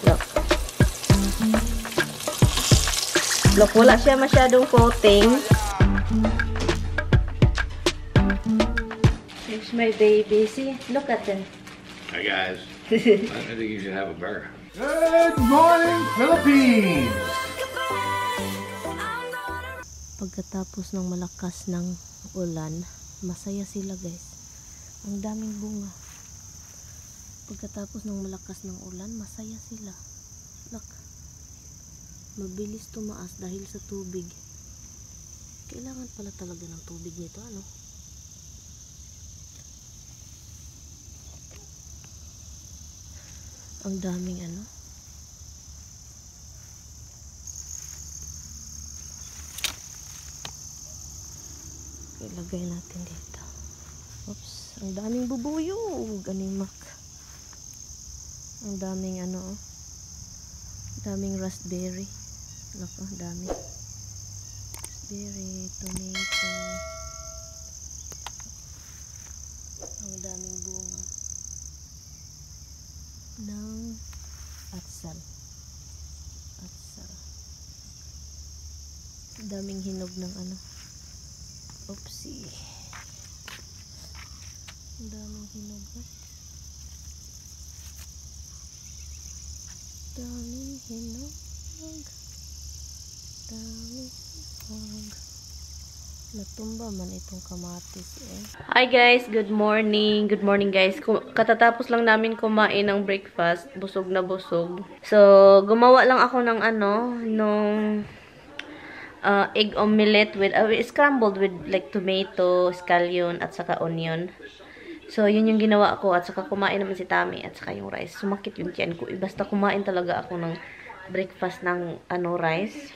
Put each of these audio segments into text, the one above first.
Look. Look, wala siya masyadong coating. Here's my baby. See? Look at them. Hi guys. I think you should have a burger. Good morning, Philippines! Pagkatapos ng malakas ng ulan, masaya sila guys. Ang daming bunga. Pagkatapos ng malakas ng ulan, masaya sila. Look. Mabilis tumaas dahil sa tubig. Kailangan pala talaga ng tubig nito, ano? Ang daming ano. Ilagay natin dito. Oops, ang daming bubuyog, animak. Ang daming ano, oh. Daming raspberry. Lako, dami. Raspberry, tomato. Ang daming bunga ng atsal. Daming hinog ng ano. Oopsie. Ang daming hinog. Daming hinog. Daming hinog. Natumba man itong kamatis eh. Hi guys, good morning. Good morning guys. Katatapos lang namin kumain ng breakfast. Busog na busog. So, gumawa lang ako ng ano, nung egg omelette with scrambled with like tomato, scallion at saka onion. So, yun yung ginawa ko at saka kumain naman si Tami at saka yung rice. Sumakit yung tiyan ko. Basta kumain talaga ako ng breakfast ng ano rice.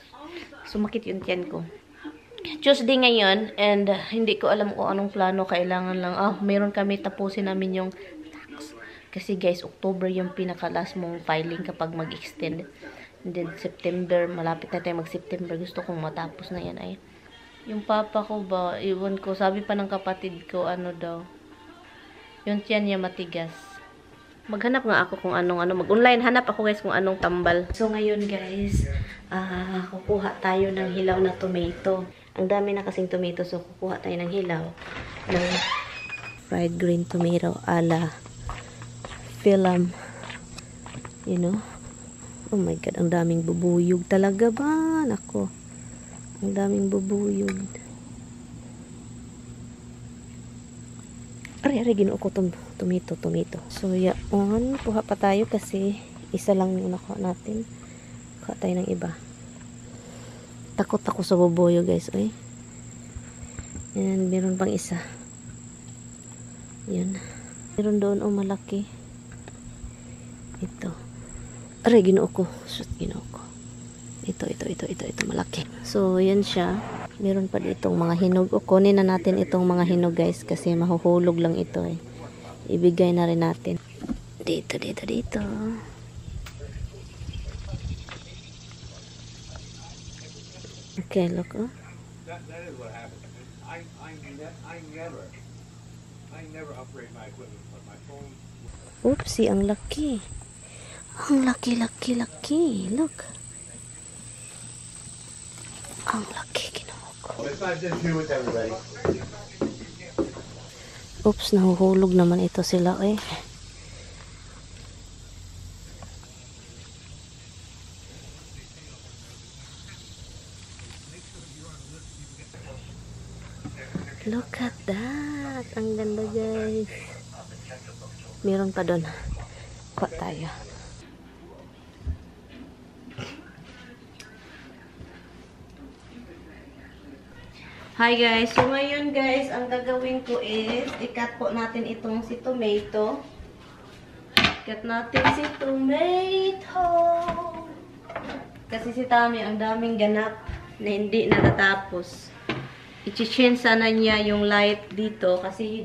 Sumakit yung tiyan ko. Tuesday ngayon and hindi ko alam kung anong plano. Kailangan lang, mayroon kami tapusin namin yung tax. Kasi guys, October yung pinaka-last mong filing kapag mag-extend. And then September, malapit na tayo mag-September. Gusto kong matapos na yan ay. Yung papa ko ba, iwan ko, sabi pa ng kapatid ko, ano daw. Yung tiyan niya matigas. Maghanap nga ako kung anong mag-online hanap ako guys kung anong tambal. So ngayon guys, kukuha tayo ng hilaw na tomato. Ang dami na kasing tomato, so kukuha tayo ng hilaw ng fried green tomato ala film. You know? Oh my god, ang daming bubuyog talaga ba? Nako. Ang daming bubuyog. Ari, ginuo ko tomato. So, yaon. Kuha pa tayo kasi isa lang yung nakuha natin. Kuha tayo ng iba. Takot ako sa bubuyo, guys. Oy. Yan, meron pang isa. Yan. Meron doon, malaki. Ito. Ari, ginuo ko. Shoot, ginuo ko. Ito, malaki. So, yan siya. Meron pa ditong mga hinog. Kunin na natin itong mga hinog guys kasi mahuhulog lang ito eh. Ibigay na rin natin. Dito. Okay, look. Oh. That is what happened. I never upgrade my equipment, but my phone. Oopsie, ang laki. Ang laki. Look. Ang laki. It's not just you, it's everybody. Oops, nahuhulog naman ito sila eh. Look at that. Ang ganda guys. Meron pa doon. Kuha tayo. Hi guys, so ngayon guys, ang gagawin ko is, i-cut po natin itong si tomato. Cut natin si tomato. Kasi si Tami, ang daming ganap na hindi natatapos. I-change sana niya yung light dito kasi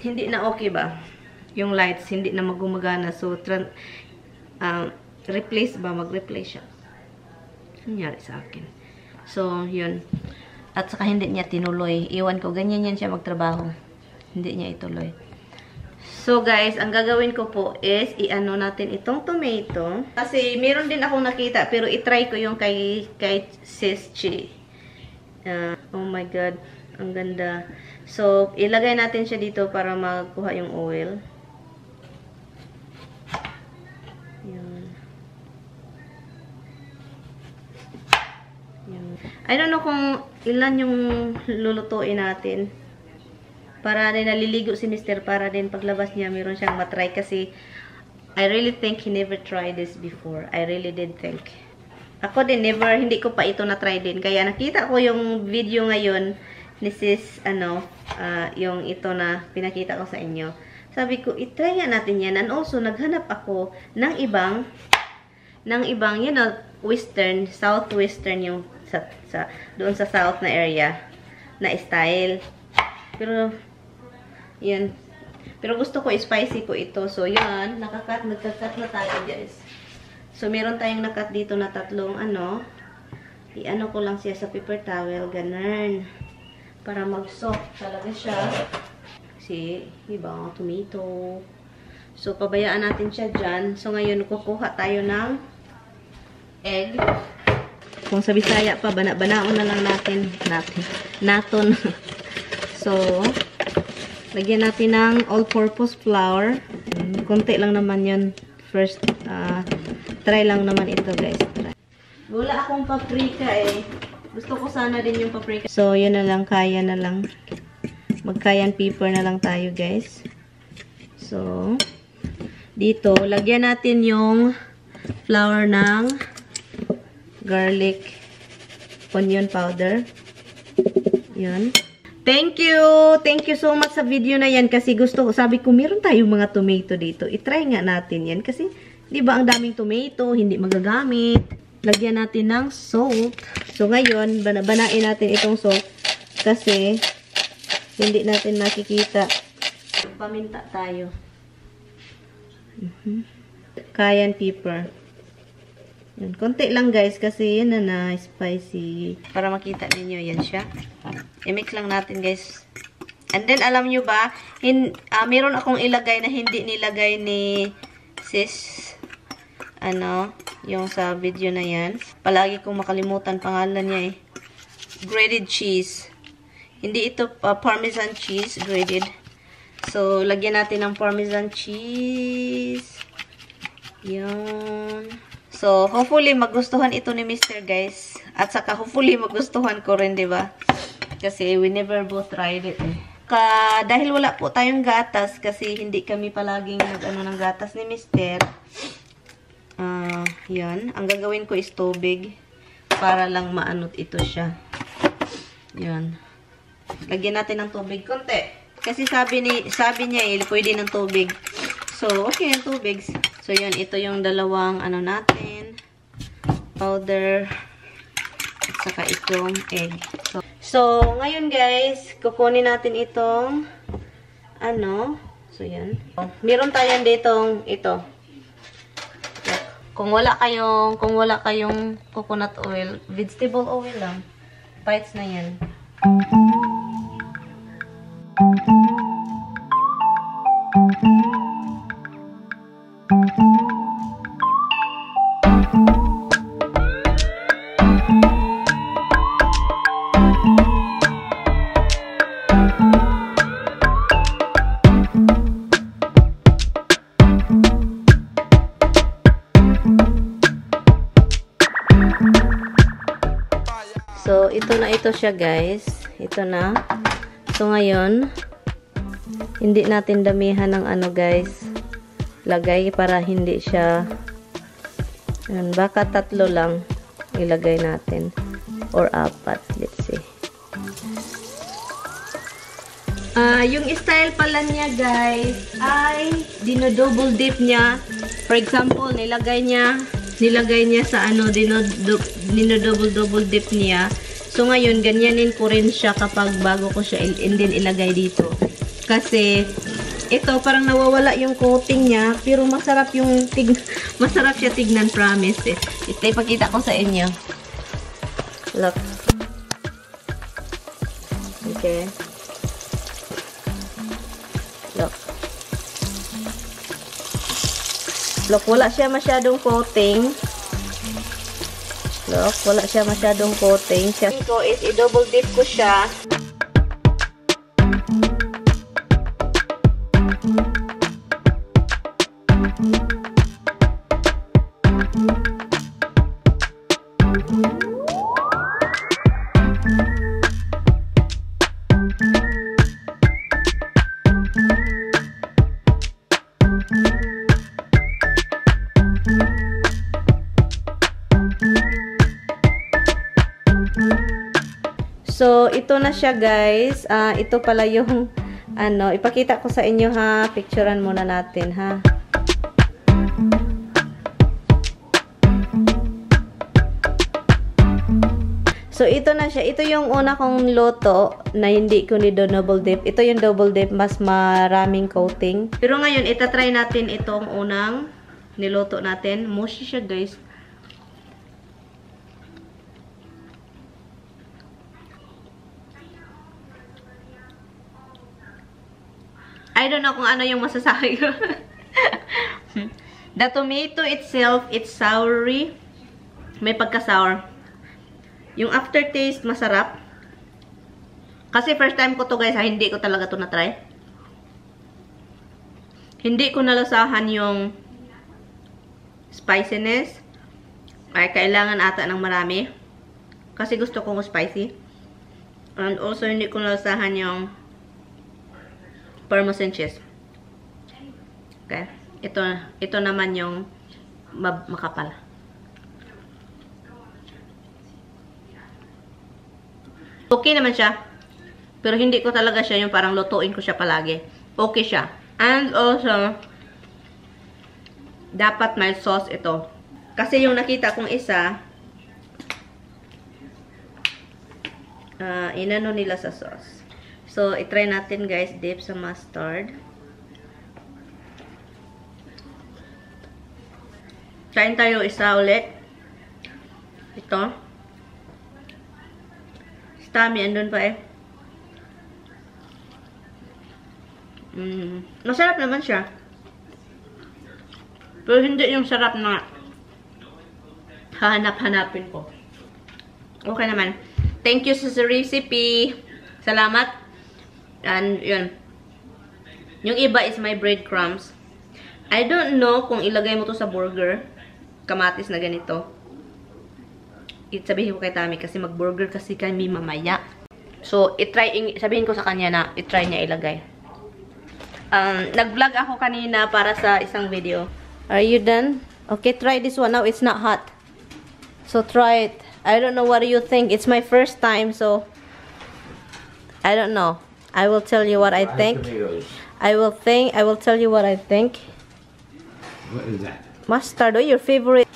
hindi na okay ba? Yung lights, hindi na magumagana. So, replace ba? Mag-replace siya. Nangyari sa akin. So, yun. At saka hindi niya tinuloy. Iwan ko, ganyan yan siya magtrabaho. Hindi niya ituloy. So guys, ang gagawin ko po is i-ano natin itong tomato. Kasi meron din akong nakita pero i-try ko yung kay Sis Chi. Oh my god, ang ganda. So ilagay natin siya dito para magkuha yung oil. Yan. Yan. I don't know kung ilan yung lulutuin natin. Para din naliligo si Mr. para din paglabas niya meron siyang matry kasi I really think he never tried this before. I really did think. Ako din hindi ko pa ito na-try din. Kaya nakita ko yung video ngayon ni Sis, yung ito na pinakita ko sa inyo. Sabi ko, i-try nga natin yan. And also, naghanap ako ng ibang, you know, western, southwestern yung doon sa south na area na style. Pero, yan. Pero gusto ko, spicy ko ito. So, yan. Nagkakat na tayo, guys. So, meron tayong nakat dito na tatlong, i-ano ko lang siya sa paper towel. Ganun. Para mag-soft talaga siya. Kasi, ibang tomato. So, pabayaan natin siya dyan. So, ngayon, kukuha tayo ng egg. Kung sa Bisaya pa, banaon na lang natin. Naton. So, lagyan natin ng all-purpose flour. Konti lang naman yun. First, try lang naman ito, guys. Wala akong paprika eh. Gusto ko sana din yung paprika. So, yun na lang. Kaya na lang. Mag-cayenne pepper na lang tayo, guys. So, dito, lagyan natin yung flour ng garlic onion powder. Yun. Thank you! Thank you so much sa video na yan kasi sabi ko, meron tayong mga tomato dito. I-try nga natin yan kasi, di ba, ang daming tomato, hindi magagamit. Lagyan natin ng salt. So, ngayon, banain natin itong salt kasi hindi natin makikita. Paminta tayo. Cayenne pepper. Yan. Konti lang, guys, kasi yan na spicy. Para makita ninyo, yan siya. I-mix lang natin, guys. And then, alam nyo ba, meron akong ilagay na hindi nilagay ni Sis, yung sa video na yan. Palagi kong makalimutan pangalan niya eh. Grated cheese. Hindi ito parmesan cheese, grated. So, lagyan natin ng parmesan cheese. Yan. So, hopefully, magustuhan ito ni Mr. guys. At saka, hopefully, magustuhan ko rin, diba? Kasi, we never both tried it eh. Dahil wala po tayong gatas, kasi hindi kami palaging nag-ano ng gatas ni Mr. Yan. Ang gagawin ko is tubig. Para lang maanot ito siya. Yan. Lagyan natin ng tubig. Konti. Kasi sabi niya eh, pwede ng tubig. So, okay yung tubig. So, yun. Ito yung dalawang natin. Powder. At saka itong egg. So, ngayon guys, kukunin natin itong So, yan. Meron tayo ditong ito. Kung wala kayong coconut oil, vegetable oil lang. Bites na yan. So, ito siya guys. Ito na. So, ngayon, hindi natin damihan ng guys. Lagay para hindi siya, baka 3 lang ilagay natin. Or 4, let's see. Yung style pala niya guys, ay dino-double dip niya. For example, nilagay niya sa dino-double dip niya. So, ngayon, ganyanin ko rin siya kapag bago ko siya din ilagay dito. Kasi, ito, parang nawawala yung coating niya, pero masarap masarap siya tignan, promise eh. Ito, ipakita ko sa inyo. Look. Okay. Look. Look, wala siya masyadong coating. Look, wala siya masyadong coating. Ito is i-double dip ko siya. So, ito na siya guys. Ito pala yung, ipakita ko sa inyo ha. Picturean muna natin ha. So, ito na siya. Ito yung una kong loto na hindi ko double dip. Ito yung double dip, mas maraming coating. Pero ngayon, itatry natin itong unang niloto natin. Mushy siya guys. I don't know kung ano yung masasabi ko. The tomato itself, it's soury. May pagka-sour. Yung aftertaste, masarap. Kasi first time ko to guys, hindi ko talaga to na-try. Hindi ko nalasahan yung spiciness. Ay, kailangan ata ng marami. Kasi gusto kong spicy. And also, hindi ko nalasahan yung Parmesan cheese. Okay. Ito naman yung makapal. Okay naman siya. Pero hindi ko talaga siya yung parang lutuin ko siya palagi. Okay siya. And also, dapat may sauce ito. Kasi yung nakita kong isa, inano nila sa sauce. So, itry natin guys, dip sa mustard. Kain tayo isa ulit. Ito. Stami, andun pa eh. Masarap naman siya. Pero hindi yung sarap na hahanap-hanapin ko. Okay naman. Thank you sa recipe. Salamat. And, yun. Yung iba is my breadcrumbs. I don't know kung ilagay mo to sa burger. Kamatis na ganito. Sabihin ko kay Tami kasi mag-burger kasi kami mamaya. So, sabihin ko sa kanya na itry niya ilagay. Nag-vlog ako kanina para sa isang video. Are you done? Okay, try this one. Now, it's not hot. So, try it. I don't know what you think. It's my first time, so I don't know. I will tell you what I think. I will tell you what I think. What is that? Mustard, your favorite.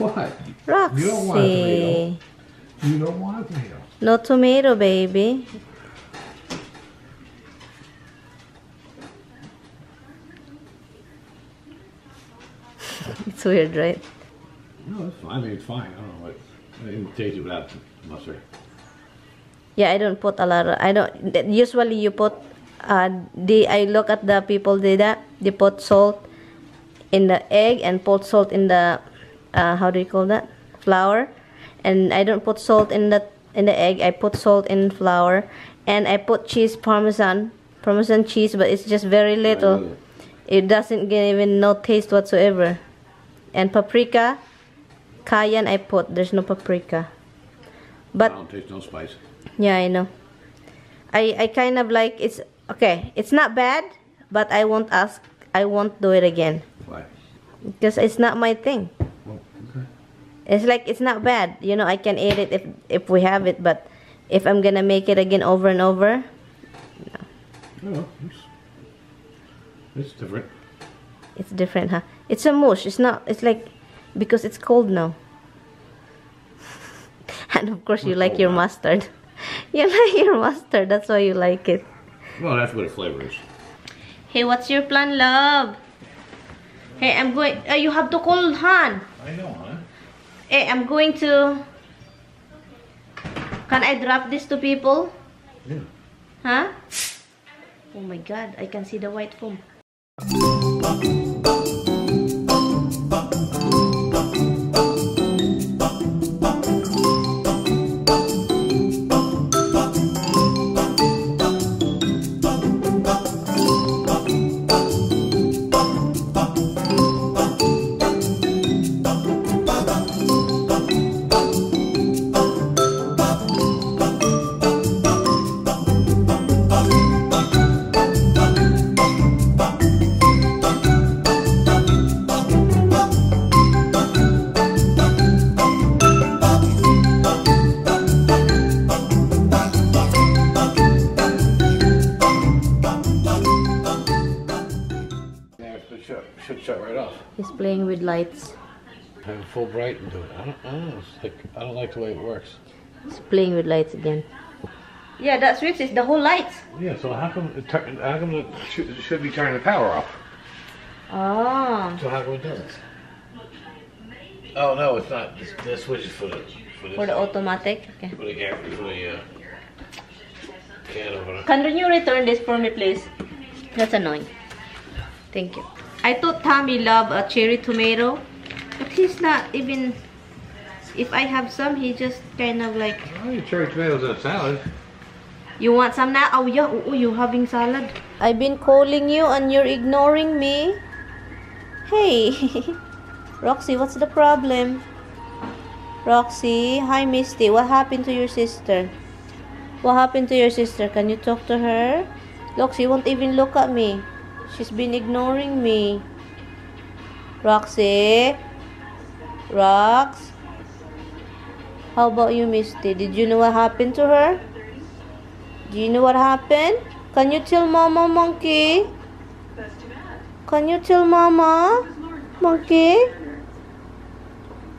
What? Roxy. You don't want a tomato. You don't want a tomato. No tomato, baby. It's weird, right? No, it's fine. I mean, it's fine. I don't know what. I didn't taste it without mustard. Yeah, I don't put a lot of, usually you put, I look at the people did that, they put salt in the egg and put salt in the, how do you call that? Flour. And I don't put salt in the egg, I put salt in flour. And I put cheese, Parmesan cheese, but it's just very little. It doesn't get even no taste whatsoever. And paprika, cayenne I put, there's no paprika. But, I don't taste no spice. Yeah, I know. I kind of like, it's okay. It's not bad, but I won't do it again. Why? Because it's not my thing. Well, okay. It's like, it's not bad. You know, I can eat it if we have it, but if I'm gonna make it again over and over, no. Oh, it's different. It's different, huh? It's a mush. It's not, it's like, because it's cold now. And of course, you like your mustard. You like your mustard. That's why you like it. Well, that's what the flavor is. Hey, what's your plan, love? Hey, I'm going... you have to call Han. I know, huh? Hey, I'm going to... Can I drop this to people? Yeah. Huh? Oh my God, I can see the white foam. He's playing with lights. Have full bright and do it. I don't know. It's like, I don't like the way it works. He's playing with lights again. Yeah, that switch is the whole lights. Yeah, so how come it should be turning the power off? Ah. So how come it doesn't? Oh no, it's not. This switch is for the automatic. Okay. For the can opener. Can you return this for me, please? That's annoying. Thank you. I thought Tommy loved a cherry tomato, but he's not even. If I have some, he just kind of like. Oh, your cherry tomatoes in a salad. You want some now? Oh yeah, you're having salad. I've been calling you and you're ignoring me. Hey, Roxy, what's the problem? Roxy, hi Misty. What happened to your sister? What happened to your sister? Can you talk to her? Look, she won't even look at me. She's been ignoring me. Roxy? Rox? How about you, Misty? Did you know what happened to her? Do you know what happened? Can you tell Mama, Monkey? Can you tell Mama, Monkey?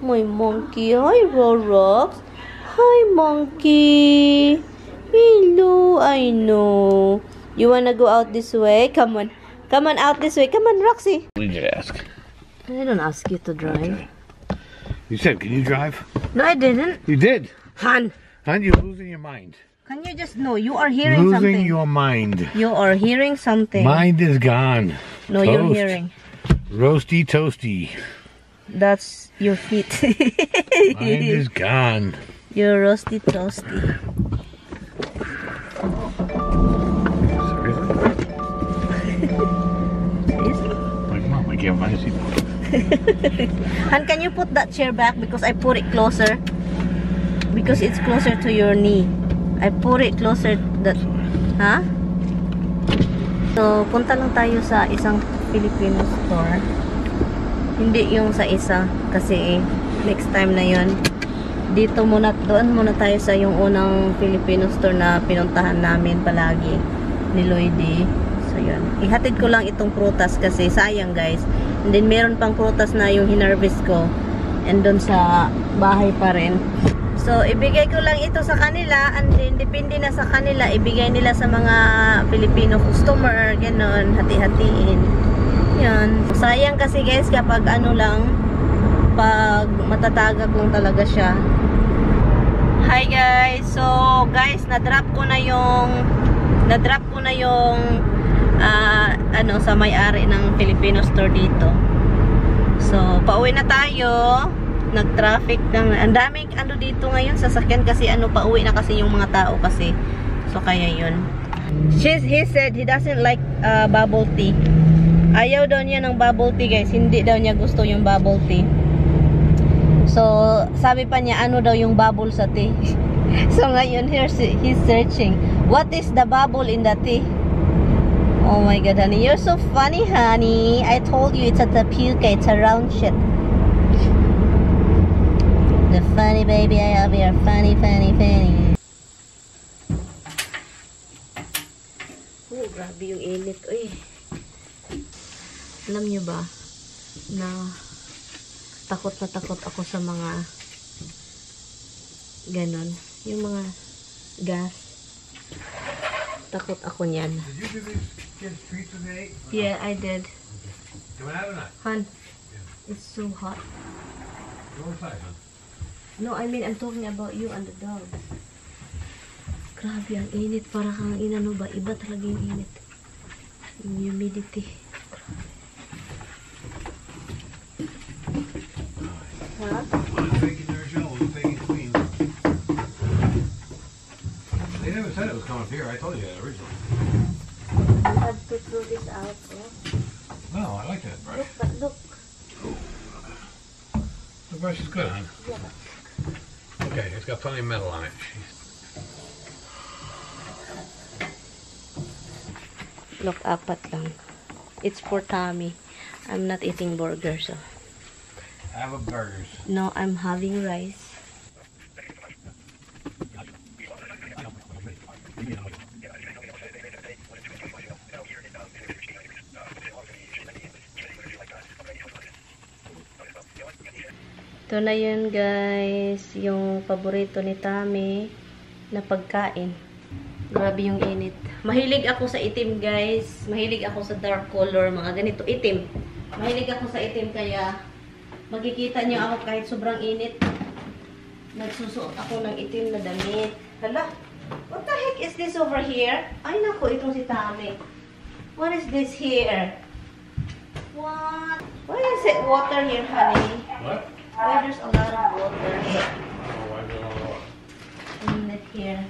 My monkey. Hi, Rox. Hi, Monkey. Hello, I know. You wanna go out this way? Come on. Come on out this way. Come on, Roxy. What did you ask? I don't ask you to drive. Okay. You said, can you drive? No, I didn't. You did. Han, Hon, you're losing your mind. can you just know you are hearing something? Losing your mind. You are hearing something. Mind is gone. No, Toast. you're hearing. Roasty toasty. That's your feet. Mind is gone. You're roasty toasty. Seriously? Like, Mom, I can't find a seatbelt. Han, can you put that chair back because I put it closer? Because it's closer to your knee. I put it closer that, ha? So, punta lang tayo sa isang Filipino store. Hindi yung sa isa kasi next time na yon. Dito muna, doon muna tayo sa yung unang Filipino store na pinuntahan namin palagi ni Lloydie. So, yun. Ihatid ko lang itong prutas kasi sayang, guys. And then, meron pang prutas na yung hinarvest ko. And doon sa bahay pa rin. So, ibigay ko lang ito sa kanila and then, depende na sa kanila, ibigay nila sa mga Filipino customer, ganon, hati-hatiin. Yan. Sayang kasi guys, kapag ano lang, pag matatagag lang talaga siya. Hi guys! So, guys, na-drop ko na yung ano, sa may-ari ng Filipino store dito. So, pauwi na tayo. Nag-traffic lang. Ang daming ano dito ngayon sasakyan kasi ano pauwi na kasi yung mga tao kasi. So kaya yun. He said he doesn't like bubble tea. Ayaw daw niya ng bubble tea, guys. Hindi daw niya gusto yung bubble tea. So sabi pa niya ano daw yung bubble sa tea. So ngayon he's searching. What is the bubble in the tea? Oh my god, honey. You're so funny, honey. I told you it's a tapioca. It's a round shit. The funny baby I have here. Funny, funny, funny. Oh, grabe yung init. Uy. Alam nyo ba na takot ako sa mga ganon. Yung mga gas. Takot ako niyan. Did you do these kids treats today? Yeah, I did. Do you have or not? Han, it's so hot. Go inside, hon. No, I mean, I'm talking about you and the dog. Grabe, ang init. Para kang inano ba? Iba talaga yung init. Yung humidity. Huh? They never said it was coming up here. I told you that originally. You have to throw this out. Oh. No, I like that brush. Look, but look. The brush is good, hon. Yeah. Okay, it's got plenty of metal on it. Look, apat lang. It's for Tommy. I'm not eating burger, so. Have a burgers. No, I'm having rice. Ito na yun, guys. Yung paborito ni Tami na pagkain. Grabe yung init. Mahilig ako sa itim, guys. Mahilig ako sa dark color. Mga ganito, itim. Mahilig ako sa itim, kaya makikita niyo ako kahit sobrang init. Nagsusuot ako ng itim na damit. Hala, what the heck is this over here? Ay, naku, itong si Tami. What is this here? What? Why is it water here, honey? What? Why there's a lot of water Oh, I don't know. in it here?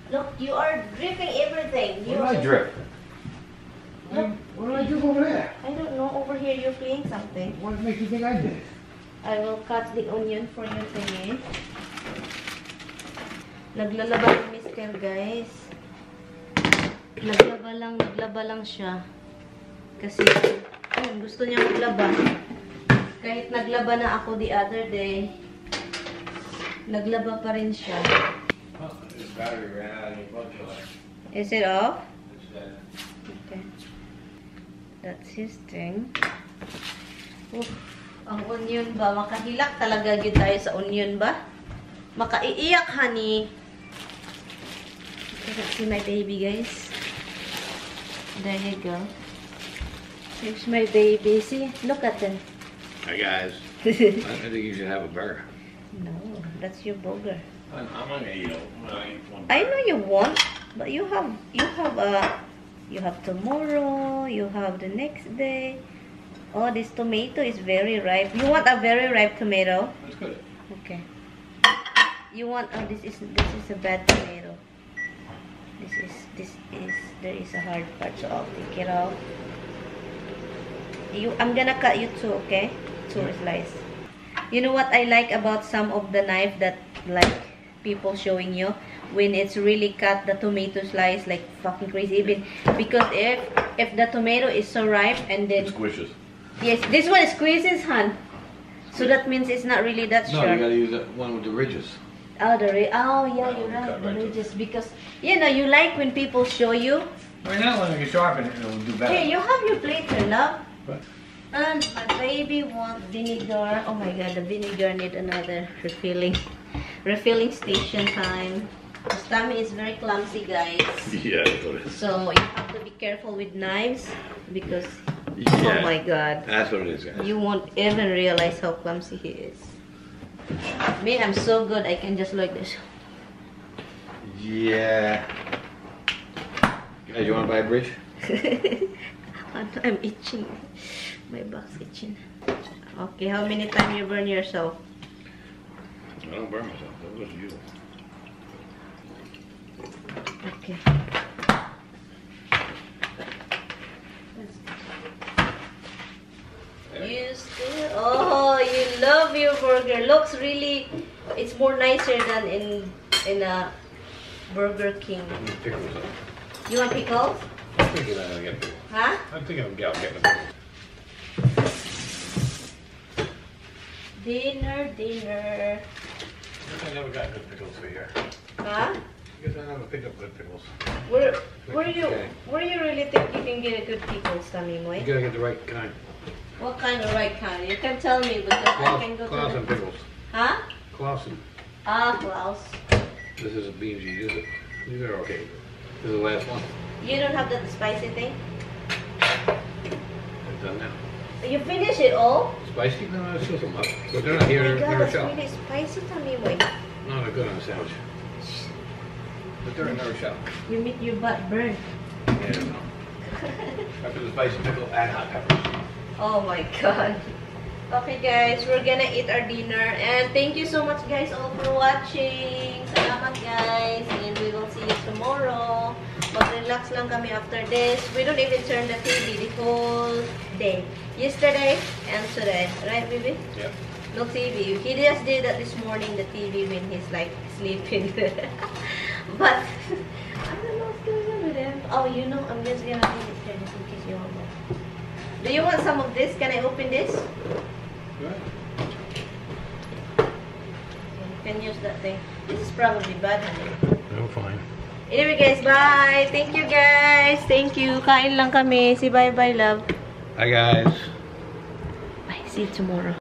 Look, you are dripping everything. What did I drip? Look. What did I do over there? I don't know. Over here, you're playing something. What makes you think I did? I will cut the onion for your thingy. Naglalaba yung mister, guys. Naglaba lang siya. Kasi, ayun, gusto niya maglaba. Kahit naglaba na ako the other day, naglaba pa rin siya. Oh, this battery ran out of your plug light. Is it off? It's dead. Okay. That's his thing. Oof. Ang onion ba? Makahilak talaga yun tayo sa onion ba? Makaiiyak, honey. Let's see my baby, guys. There you go. Here's my baby. See? Look at them. Hi guys. I think you should have a burger. No, that's your burger. I'm gonna eat it. I know you want, but you have tomorrow, you have the next day. Oh, this tomato is very ripe. You want a very ripe tomato? That's good. Okay. You want? Oh, this is a bad tomato. There is a hard part, so I'll take it off. I'm gonna cut you two, okay? Two slice. You know what I like about some of the knife that like people showing you when it's really cut the tomato slice like fucking crazy, even because if the tomato is so ripe and then It squishes. yes, this one squeezes, hun. So that means it's not really that No, sharp. you gotta use that one with the ridges. Oh, yeah, you're right. Cut The right ridges, because you know you like when people show you. Why not? When you sharpen it, it'll do better. Here, you have your plate here, love. What? And my baby wants vinegar. Oh my god, the vinegar need another refilling station time. This Tami is very clumsy, guys. Yeah, that's what it is. So you have to be careful with knives because Yeah. oh my god, That's what it is, guys. you won't even realize how clumsy he is. Me, I'm so good. I can just like this. Yeah. Guys, you wanna buy a bridge? I'm itching. My back's itching. Okay, how many times you burn yourself? I don't burn myself. That was you. Okay. You still, oh, you love your burger. Looks really, it's more nicer than in a Burger King. Pickles up. You want pickles? I'm thinking I'm gonna get pickles. Huh? I'm thinking I'm getting the pickles. Dinner. I guess I never got good pickles for here. Huh? I guess I never picked up good pickles. Where you Okay. really think you can get a good pickles, Tami Moy? You gotta get the right kind. What kind of right kind? You can tell me because I can go to Clausen the... pickles. Huh? Clausen. Ah, Klaus. This is a beans you use it. These are okay. This is the last one. You don't have that spicy thing? I'm done now. You finish it all? Spicy? No, there's still some left. But they're not here. Oh my They're god, in that's shell. really spicy, Tami Moy. No, they're good on a sandwich. But they're in their shell. You make your butt burn. Yeah, no. After the spicy pickle, add hot peppers. Oh my god. Okay guys, we're gonna eat our dinner. And thank you so much guys all for watching. Salamat guys. And we will see you tomorrow. Mag-relax lang kami after this. We don't even turn the TV the whole day. Yesterday and today. Right, baby? Yep. No TV. He just did that this morning, the TV, when he's like sleeping. But I don't know what's going on with him. Oh, you know, I'm just gonna do this here just in case you want more. Do you want some of this? Can I open this? Good. You can use that thing. This is probably bad, honey. No, fine. Anyway guys, bye! Thank you guys! Thank you! Kain lang kami. Say bye-bye, love. Hi guys. Bye. See you tomorrow.